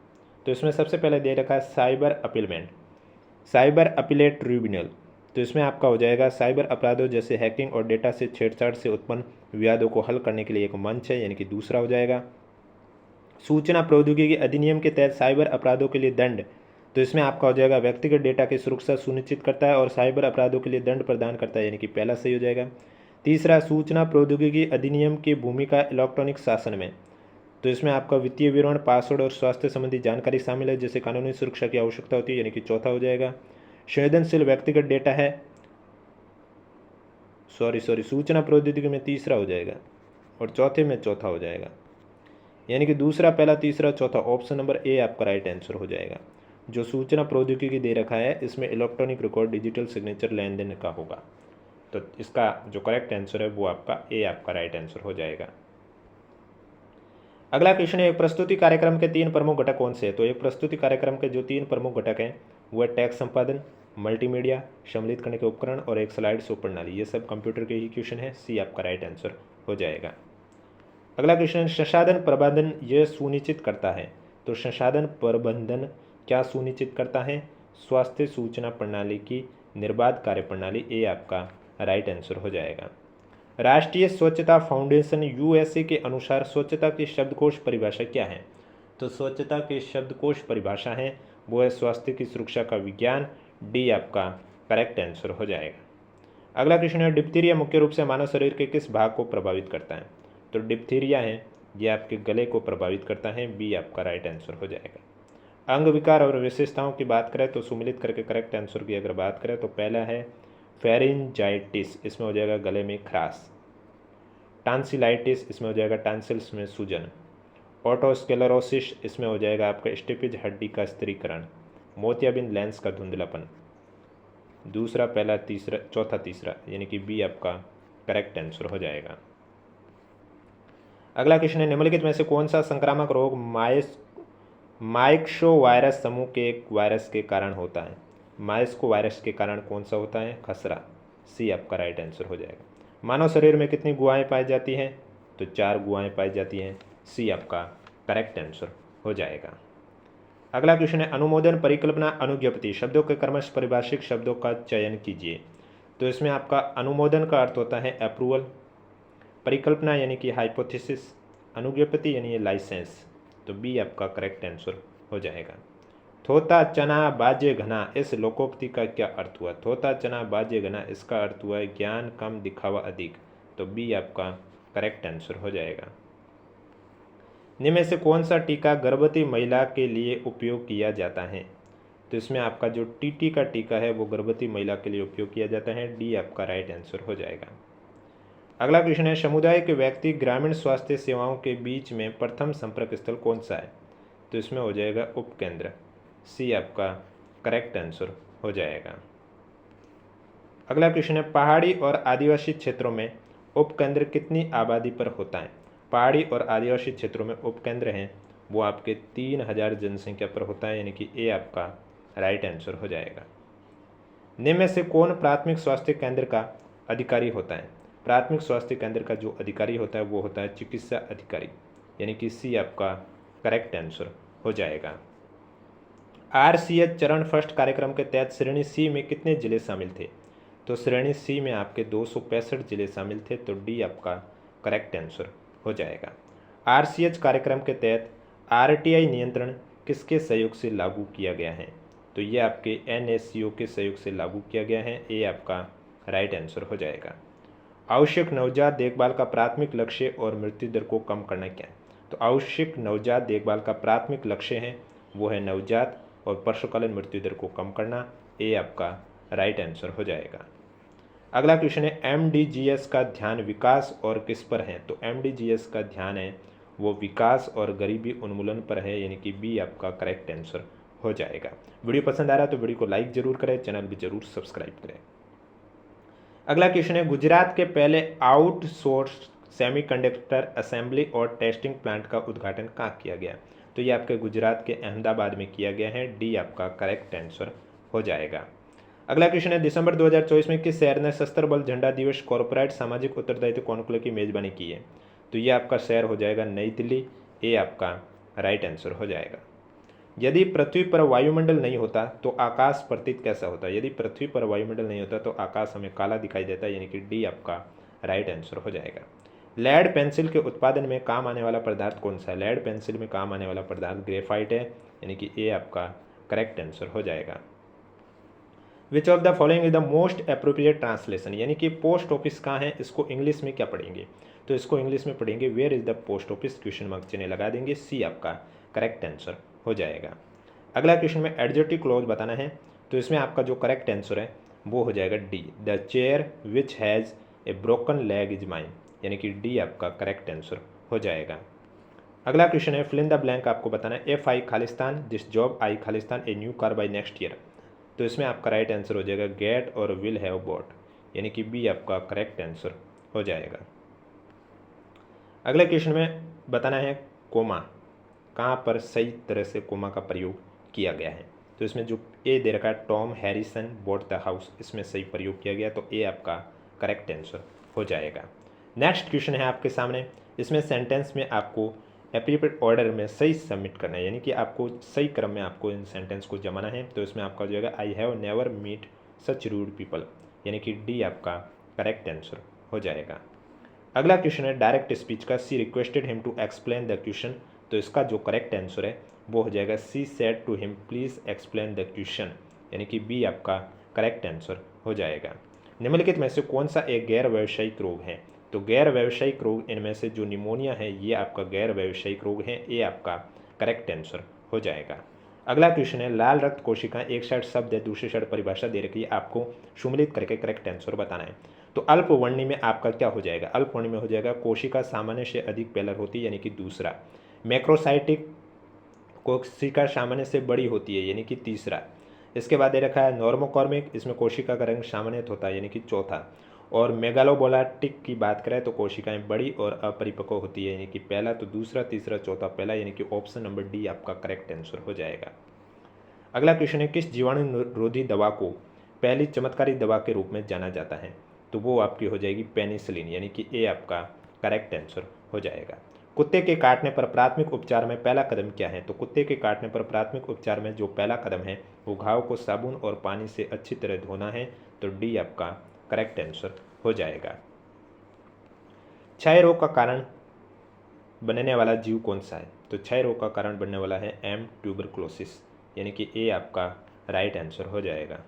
तो इसमें सबसे पहले दे रखा है साइबर अपीलमेंट, साइबर अपीलेट ट्रिब्यूनल। तो इसमें आपका हो जाएगा साइबर अपराधों जैसे हैकिंग और डेटा से छेड़छाड़ से उत्पन्न विवादों को हल करने के लिए एक मंच है, यानी कि दूसरा हो जाएगा। सूचना प्रौद्योगिकी अधिनियम के तहत साइबर अपराधों के लिए दंड, तो इसमें आपका हो जाएगा व्यक्तिगत डेटा की सुरक्षा सुनिश्चित करता है और साइबर अपराधों के लिए दंड प्रदान करता है, यानी कि पहला सही हो जाएगा। तीसरा, सूचना प्रौद्योगिकी अधिनियम की भूमिका इलेक्ट्रॉनिक शासन में, तो इसमें आपका वित्तीय विवरण, पासवर्ड और स्वास्थ्य संबंधी जानकारी शामिल है जिससे कानूनी सुरक्षा की आवश्यकता होती है, यानी कि चौथा हो जाएगा। संवेदनशील व्यक्तिगत डेटा है, सूचना प्रौद्योगिकी में तीसरा हो जाएगा और चौथे में चौथा हो जाएगा, यानी कि दूसरा, पहला, तीसरा, चौथा, ऑप्शन नंबर ए आपका राइट आंसर हो जाएगा। जो सूचना प्रौद्योगिकी दे रखा है इसमें इलेक्ट्रॉनिक रिकॉर्ड, डिजिटल सिग्नेचर, लेन देन का होगा, तो इसका जो करेक्ट आंसर है वो आपका ए आपका राइट आंसर हो जाएगा। अगला क्वेश्चन है, एक प्रस्तुति कार्यक्रम के 3 प्रमुख घटक कौन से हैं? तो एक प्रस्तुति कार्यक्रम के जो 3 प्रमुख घटक हैं वो है टेक्स्ट संपादन, मल्टीमीडिया, सम्मिलित करने के उपकरण और एक स्लाइड शो प्रणाली। ये सब कंप्यूटर के ही क्वेश्चन है, सी आपका राइट आंसर हो जाएगा। अगला क्वेश्चन, संसाधन प्रबंधन यह सुनिश्चित करता है, तो संसाधन प्रबंधन क्या सुनिश्चित करता है? स्वास्थ्य सूचना प्रणाली की निर्बाध कार्यप्रणाली, ए आपका राइट आंसर हो जाएगा। राष्ट्रीय स्वच्छता फाउंडेशन यूएसए के अनुसार स्वच्छता की शब्दकोश परिभाषा क्या है? तो तो स्वच्छता के शब्दकोश परिभाषा है वो है स्वास्थ्य की सुरक्षा का विज्ञान। डी आपका करेक्ट आंसर हो जाएगा। अगला क्वेश्चन है डिप्थीरिया मुख्य रूप से मानव शरीर के किस भाग को प्रभावित करता है? तो डिप्थीरिया है ये आपके गले को प्रभावित करता है। बी आपका राइट आंसर हो जाएगा। अंग विकार और विशेषताओं की बात करें तो सुमिलित करके करेक्ट आंसर की अगर बात करें तो पहला है फेरिंजाइटिस, इसमें हो जाएगा गले में खराश। टांसिलाइटिस, इसमें हो जाएगा टांसिल्स में सूजन। ऑटोस्क्लेरोसिस, इसमें हो जाएगा आपका स्टिपिज हड्डी का स्थिरीकरण। मोतियाबिंद लेंस का धुंधलापन। दूसरा, पहला, तीसरा, चौथा, तीसरा, यानी कि बी आपका करेक्ट आंसर हो जाएगा। अगला क्वेश्चन है निम्नलिखित में से कौन सा संक्रामक रोग माइक्सो वायरस समूह के एक वायरस के कारण होता है? माइस्को वायरस के कारण कौन सा होता है? खसरा। सी आपका राइट आंसर हो जाएगा। मानव शरीर में कितनी गुहाएं पाई जाती हैं? तो 4 गुहाएं पाई जाती हैं। सी आपका करेक्ट आंसर हो जाएगा। अगला क्वेश्चन है अनुमोदन परिकल्पना अनुज्ञप्ति शब्दों के क्रमश परिभाषित शब्दों का चयन कीजिए। तो इसमें आपका अनुमोदन का अर्थ होता है अप्रूवल, परिकल्पना यानी कि हाइपोथेसिस, अनुज्ञप्ति यानी लाइसेंस। तो बी आपका करेक्ट आंसर हो जाएगा। थोता चना बाजे घना, इस लोकोक्ति का क्या अर्थ हुआ? थोता चना बाजे घना, इसका अर्थ हुआ है ज्ञान कम दिखावा अधिक। तो बी आपका करेक्ट आंसर हो जाएगा। निम्न में से कौन सा टीका गर्भवती महिला के लिए उपयोग किया जाता है? तो इसमें आपका जो टीटी का टीका है वो गर्भवती महिला के लिए उपयोग किया जाता है। डी आपका राइट आंसर हो जाएगा। अगला क्वेश्चन है समुदाय के व्यक्ति ग्रामीण स्वास्थ्य सेवाओं के बीच में प्रथम संपर्क स्थल कौन सा है? तो इसमें हो जाएगा उपकेंद्र। सी आपका करेक्ट आंसर हो जाएगा। अगला क्वेश्चन है पहाड़ी और आदिवासी क्षेत्रों में उपकेंद्र कितनी आबादी पर होता है? पहाड़ी और आदिवासी क्षेत्रों में उपकेंद्र हैं वो आपके 3000 जनसंख्या पर होता है, यानी कि ए आपका राइट आंसर हो जाएगा। निम्न में से कौन प्राथमिक स्वास्थ्य केंद्र का अधिकारी होता है? प्राथमिक स्वास्थ्य केंद्र का जो अधिकारी होता है वो होता है चिकित्सा अधिकारी, यानी कि सी आपका करेक्ट आंसर हो जाएगा। RCH चरण फर्स्ट कार्यक्रम के तहत श्रेणी सी में कितने जिले शामिल थे? तो श्रेणी सी में आपके 265 जिले शामिल थे। तो डी आपका करेक्ट आंसर हो जाएगा। RCH कार्यक्रम के तहत RTI नियंत्रण किसके सहयोग से लागू किया गया है? तो ये आपके NSCO के सहयोग से लागू किया गया है। ए आपका राइट आंसर हो जाएगा। आवश्यक नवजात देखभाल का प्राथमिक लक्ष्य और मृत्यु दर को कम करना क्या है? तो आवश्यक नवजात देखभाल का प्राथमिक लक्ष्य है वो है नवजात और प्रसवकालीन मृत्यु दर को कम करना। ए आपका राइट आंसर हो जाएगा। अगला क्वेश्चन है MDGs का ध्यान विकास और किस पर है? तो MDGs का ध्यान है वो विकास और गरीबी उन्मूलन पर है, यानी कि बी आपका करेक्ट आंसर हो जाएगा। वीडियो पसंद आ रहा है तो वीडियो को लाइक जरूर करें, चैनल भी जरूर सब्सक्राइब करें। अगला क्वेश्चन है गुजरात के पहले आउटसोर्स सेमीकंडक्टर असेंबली और टेस्टिंग प्लांट का उद्घाटन कहाँ किया गया? तो ये आपके गुजरात के अहमदाबाद में किया गया है। डी आपका करेक्ट आंसर हो जाएगा। अगला क्वेश्चन है दिसंबर 2024 में किस शहर ने सशस्त्र बल झंडा दिवस कॉर्पोरेट सामाजिक उत्तरदायित्व कॉन्क्लेव की मेजबानी की है? तो ये आपका शहर हो जाएगा नई दिल्ली। ए आपका राइट आंसर हो जाएगा। यदि पृथ्वी पर वायुमंडल नहीं होता तो आकाश प्रतीत कैसा होता है? यदि पृथ्वी पर वायुमंडल नहीं होता तो आकाश हमें काला दिखाई देता है, यानी कि डी आपका राइट आंसर हो जाएगा। लेड पेंसिल के उत्पादन में काम आने वाला पदार्थ कौन सा है? लेड पेंसिल में काम आने वाला पदार्थ ग्रेफाइट है, यानी कि ए आपका करेक्ट आंसर हो जाएगा। Which of the following is the most appropriate translation, यानी कि पोस्ट ऑफिस कहाँ है, इसको इंग्लिश में क्या पढ़ेंगे? तो इसको इंग्लिश में पढ़ेंगे where is the post office, question mark चिन्ह लगा देंगे। सी आपका करेक्ट आंसर हो जाएगा। अगला क्वेश्चन में एडजेक्टिव क्लॉज बताना है, तो इसमें आपका जो करेक्ट आंसर है वो हो जाएगा D, the chair which has a broken leg is mine, यानी कि डी आपका करेक्ट आंसर हो जाएगा। अगला क्वेश्चन है फिल इन द ब्लैंक आपको बताना है F I Khalistan this job I Khalistan a new car by next year. तो इसमें आपका राइट आंसर हो जाएगा गेट और विल हैव बॉट, यानी कि बी आपका करेक्ट आंसर हो जाएगा। अगले क्वेश्चन में बताना है कोमा कहाँ पर सही तरह से कोमा का प्रयोग किया गया है। तो इसमें जो ए दे रखा है Tom Harrison bought the house, इसमें सही प्रयोग किया गया, तो ए आपका करेक्ट आंसर हो जाएगा। नेक्स्ट क्वेश्चन है आपके सामने, इसमें सेंटेंस में आपको एप्रोप्रिएट ऑर्डर में सही सबमिट करना है, यानी कि आपको सही क्रम में आपको इन सेंटेंस को जमाना है। तो इसमें आपका जो है I have never meet such rude people, यानी कि डी आपका करेक्ट आंसर हो जाएगा। अगला क्वेश्चन है डायरेक्ट स्पीच का, she requested him to explain the question तो इसका जो करेक्ट आंसर है वो हो जाएगा she said to him please explain the question, यानी कि बी आपका करेक्ट आंसर हो जाएगा। निम्नलिखित में से कौन सा एक गैर व्यावसायिक रोग है? तो गैर व्यावसायिक रोग इनमें से जो निमोनिया है ये आपका गैर व्यावसायिक रोग है, ये आपका करेक्ट आंसर हो जाएगा। अगला क्वेश्चन है, लाल रक्त कोशिका एक साइड शब्द है, दूसरी साइड परिभाषा दे रखी है, आपको सम्मिलित करके करेक्ट आंसर बताना है। तो अल्पवर्णी में आपका क्या हो जाएगा? अल्पवर्णी में हो जाएगा कोशिका सामान्य से अधिक पेलर होती है, यानी कि दूसरा। मैक्रोसाइटिक कोशिका सामान्य से बड़ी होती है, यानी कि तीसरा। इसके बाद दे रखा है नॉर्मोकॉर्मिक, इसमें कोशिका का रंग सामान्य होता है, यानी कि चौथा। और मेगालोबोलाटिक की बात करें तो कोशिकाएं बड़ी और अपरिपक्व होती है, यानी कि पहला, तो दूसरा, तीसरा, चौथा, पहला, यानी कि ऑप्शन नंबर डी आपका करेक्ट आंसर हो जाएगा। अगला क्वेश्चन है, किस जीवाणुरोधी दवा को पहली चमत्कारी दवा के रूप में जाना जाता है? तो वो आपकी हो जाएगी पेनिसिलिन, यानी कि ए आपका करेक्ट आंसर हो जाएगा। कुत्ते के काटने पर प्राथमिक उपचार में पहला कदम क्या है? तो कुत्ते के काटने पर प्राथमिक उपचार में जो पहला कदम है वो घाव को साबुन और पानी से अच्छी तरह धोना है, तो डी आपका करेक्ट आंसर हो जाएगा। क्षय रोग का कारण बनने वाला जीव कौन सा है? तो क्षय रोग का कारण बनने वाला है एम ट्यूबरक्लोसिस, यानी कि ए आपका राइट आंसर हो जाएगा।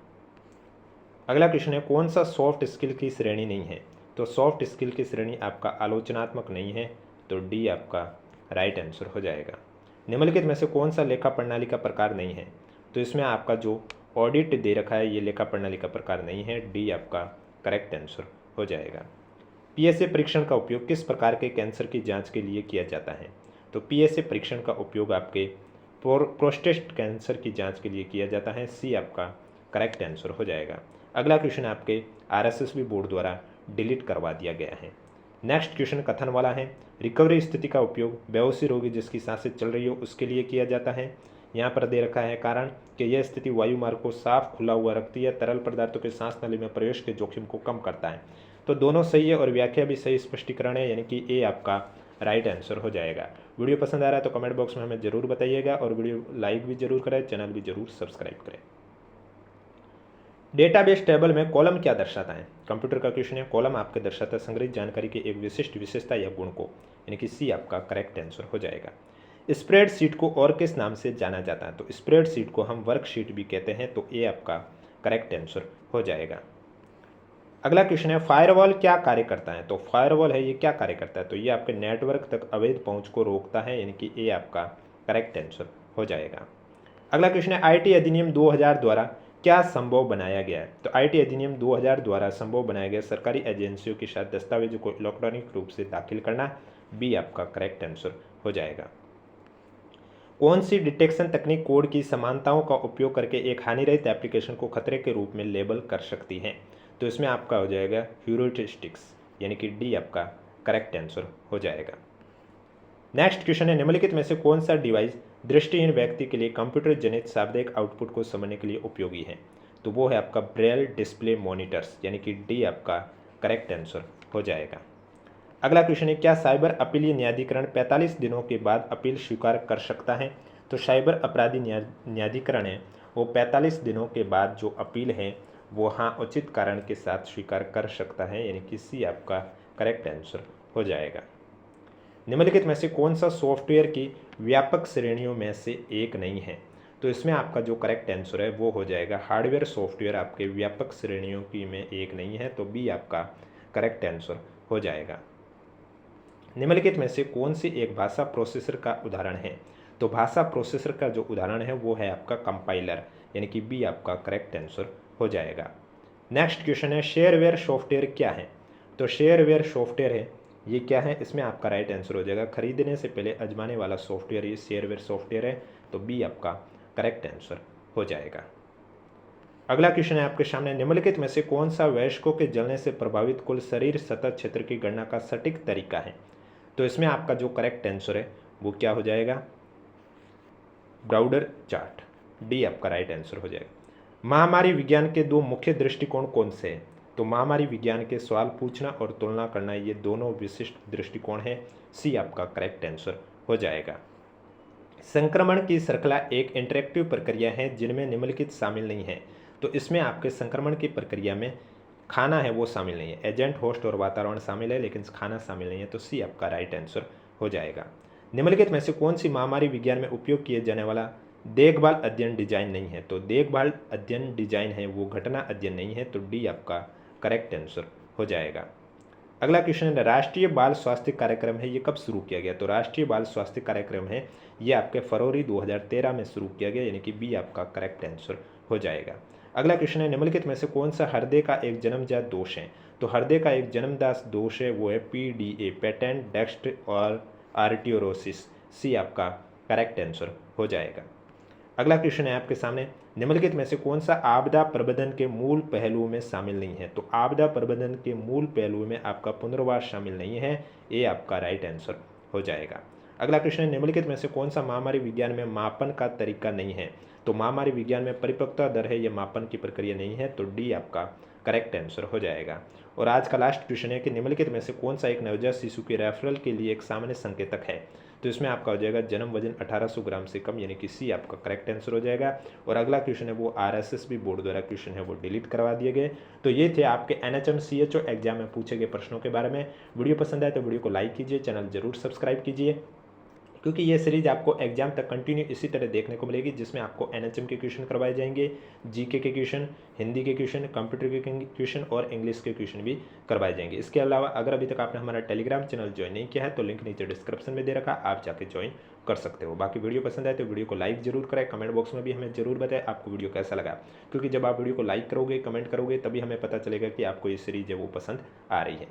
अगला क्वेश्चन है, कौन सा सॉफ्ट स्किल की श्रेणी नहीं है? तो सॉफ्ट स्किल की श्रेणी आपका आलोचनात्मक नहीं है, तो डी आपका राइट आंसर हो जाएगा। निम्नलिखित में से कौन सा लेखा प्रणाली का प्रकार नहीं है? तो इसमें आपका जो ऑडिट दे रखा है ये लेखा प्रणाली का प्रकार नहीं है, डी आपका करेक्ट आंसर हो जाएगा। पीएसए परीक्षण का उपयोग किस प्रकार के कैंसर की जांच के लिए किया जाता है? तो पीएसए परीक्षण का उपयोग आपके प्रोस्टेट कैंसर की जांच के लिए किया जाता है, सी आपका करेक्ट आंसर हो जाएगा। अगला क्वेश्चन आपके आरएसएसबी बोर्ड द्वारा डिलीट करवा दिया गया है। नेक्स्ट क्वेश्चन कथन वाला है, रिकवरी स्थिति का उपयोग बेहोशी रोगी जिसकी सांसें चल रही हो उसके लिए किया जाता है। यहाँ पर दे रखा है कारण कि यह स्थिति वायु मार्ग को साफ खुला हुआ रखती है, तरल पदार्थों के सांस नली में प्रवेश के जोखिम को कम करता है। तो दोनों सही है और व्याख्या भी सही स्पष्टीकरण है, यानी कि ए आपका राइट आंसर हो जाएगा। वीडियो पसंद आ रहा है तो कमेंट बॉक्स में हमें जरूर बताइएगा और वीडियो लाइक भी जरूर करें, चैनल भी जरूर सब्सक्राइब करें। डेटाबेस टेबल में कॉलम क्या दर्शाता है? कंप्यूटर का क्वेश्चन है, कॉलम आपके दर्शाता है संग्रहित जानकारी की एक विशिष्ट विशेषता या गुण को, यानी कि सी आपका करेक्ट आंसर हो जाएगा। स्प्रेडशीट को और किस नाम से जाना जाता है? तो स्प्रेडशीट को हम वर्कशीट भी कहते हैं, तो ए आपका करेक्ट आंसर हो जाएगा। अगला क्वेश्चन है, फायरवॉल क्या कार्य करता है? तो फायरवॉल है ये क्या कार्य करता है? तो ये आपके नेटवर्क तक अवैध पहुंच को रोकता है, यानी कि ए आपका करेक्ट आंसर हो जाएगा। अगला क्वेश्चन है, आईटी अधिनियम 2000 द्वारा क्या संभव बनाया गया है? तो आईटी अधिनियम 2000 द्वारा संभव बनाया गया सरकारी एजेंसियों के साथ दस्तावेजों को इलेक्ट्रॉनिक रूप से दाखिल करना, बी आपका करेक्ट आंसर हो जाएगा। कौन सी डिटेक्शन तकनीक कोड की समानताओं का उपयोग करके एक हानिरहित एप्लीकेशन को खतरे के रूप में लेबल कर सकती है? तो इसमें आपका हो जाएगा ह्यूरिस्टिक्स, यानी कि डी आपका करेक्ट आंसर हो जाएगा। नेक्स्ट क्वेश्चन है, निम्नलिखित में से कौन सा डिवाइस दृष्टिहीन व्यक्ति के लिए कंप्यूटर जनित शाब्दिक आउटपुट को समझने के लिए उपयोगी है? तो वो है आपका ब्रेल डिस्प्ले मॉनिटर्स, यानी कि डी आपका करेक्ट आंसर हो जाएगा। अगला क्वेश्चन है, क्या साइबर अपीलीय न्यायाधिकरण 45 दिनों के बाद अपील स्वीकार कर सकता है? तो साइबर अपराधी न्यायाधिकरण है वो 45 दिनों के बाद जो अपील है वो हाँ उचित कारण के साथ स्वीकार कर सकता है, यानी कि सी आपका करेक्ट आंसर हो जाएगा। निम्नलिखित में से कौन सा सॉफ्टवेयर की व्यापक श्रेणियों में से एक नहीं है? तो इसमें आपका जो करेक्ट आंसर है वो हो जाएगा हार्डवेयर सॉफ्टवेयर आपके व्यापक श्रेणियों की में एक नहीं है, तो बी आपका करेक्ट आंसर हो जाएगा। निम्नलिखित में से कौन सी एक भाषा प्रोसेसर का उदाहरण है? तो भाषा प्रोसेसर का जो उदाहरण है वो है आपका कंपाइलर, यानी कि बी आपका करेक्ट आंसर हो जाएगा। नेक्स्ट क्वेश्चन है, शेयरवेयर सॉफ्टवेयर क्या है? तो शेयरवेयर सॉफ्टवेयर है ये क्या है? इसमें आपका राइट आंसर हो जाएगा खरीदने से पहले आजमाने वाला सॉफ्टवेयर ये शेयरवेयर सॉफ्टवेयर है, तो बी आपका करेक्ट आंसर हो जाएगा। अगला क्वेश्चन है आपके सामने, निम्नलिखित में से कौन सा वयस्कों के जलने से प्रभावित कुल शरीर सतह क्षेत्र की गणना का सटीक तरीका है? तो इसमें आपका जो करेक्ट आंसर है वो क्या हो जाएगा? ब्राउडर चार्ट, डी आपका राइट आंसर हो जाएगा। महामारी विज्ञान के दो मुख्य दृष्टिकोण कौन से हैं? तो महामारी विज्ञान के सवाल पूछना और तुलना करना ये दोनों विशिष्ट दृष्टिकोण है, सी आपका करेक्ट आंसर हो जाएगा। संक्रमण की श्रृंखला एक इंटरेक्टिव प्रक्रिया है जिनमें निम्नलिखित शामिल नहीं है। तो इसमें आपके संक्रमण की प्रक्रिया में खाना है वो शामिल नहीं है, एजेंट होस्ट और वातावरण शामिल है लेकिन खाना शामिल नहीं है, तो सी आपका राइट आंसर हो जाएगा। निम्नलिखित में से कौन सी महामारी विज्ञान में उपयोग किए जाने वाला देखभाल अध्ययन डिजाइन नहीं है? तो देखभाल अध्ययन डिजाइन है वो घटना अध्ययन नहीं है, तो डी आपका करेक्ट आंसर हो जाएगा। अगला क्वेश्चन है, राष्ट्रीय बाल स्वास्थ्य कार्यक्रम है ये कब शुरू किया गया? तो राष्ट्रीय बाल स्वास्थ्य कार्यक्रम है ये आपके फरवरी 2013 में शुरू किया गया, यानी कि बी आपका करेक्ट आंसर हो जाएगा। अगला क्वेश्चन है, निम्नलिखित में से कौन सा हृदय का एक जन्मजात दोष है? तो हृदय का एक जन्मजात दोष है वो है PDA, पेटेंट डेक्स्ट और आर्टियोरोसिस, सी आपका करेक्ट आंसर हो जाएगा। अगला क्वेश्चन है आपके सामने, निम्नलिखित में से कौन सा आपदा प्रबंधन के मूल पहलुओं में शामिल नहीं है? तो आपदा प्रबंधन के मूल पहलुओं में आपका पुनर्वास शामिल नहीं है, ये आपका राइट आंसर हो जाएगा। अगला क्वेश्चन है, निम्नलिखित में से कौन सा महामारी विज्ञान में मापन का तरीका नहीं है? तो महामारी विज्ञान में परिपक्वता दर है, ये मापन की प्रक्रिया नहीं है, तो डी आपका करेक्ट आंसर हो जाएगा। और आज का लास्ट क्वेश्चन है कि निम्नलिखित में से कौन सा एक नवजात शिशु के रेफरल के लिए एक सामान्य संकेतक है? तो इसमें आपका हो जाएगा जन्म वजन 1800 ग्राम से कम, यानी कि सी आपका करेक्ट आंसर हो जाएगा। और अगला क्वेश्चन है वो RSSB बोर्ड द्वारा क्वेश्चन है वो डिलीट करवा दिए गए। तो ये थे आपके NHM CHO एग्जाम में पूछे गए प्रश्नों के बारे में। वीडियो पसंद आए तो वीडियो को लाइक कीजिए, चैनल जरूर सब्सक्राइब कीजिए, क्योंकि ये सीरीज आपको एग्जाम तक कंटिन्यू इसी तरह देखने को मिलेगी, जिसमें आपको NHM के क्वेश्चन करवाए जाएंगे, GK के क्वेश्चन, हिंदी के क्वेश्चन, कंप्यूटर के क्वेश्चन और इंग्लिश के क्वेश्चन भी करवाए जाएंगे। इसके अलावा अगर अभी तक आपने हमारा टेलीग्राम चैनल ज्वाइन नहीं किया है तो लिंक नीचे डिस्क्रिप्शन में दे रखा, आप जाके ज्वाइन कर सकते हो। बाकी वीडियो पसंद आए तो वीडियो को लाइक जरूर करें, कमेंट बॉक्स में भी हमें जरूर बताएं आपको वीडियो कैसा लगा, क्योंकि जब आप वीडियो को लाइक करोगे, कमेंट करोगे, तभी हमें पता चलेगा कि आपको ये सीरीज है वो पसंद आ रही है।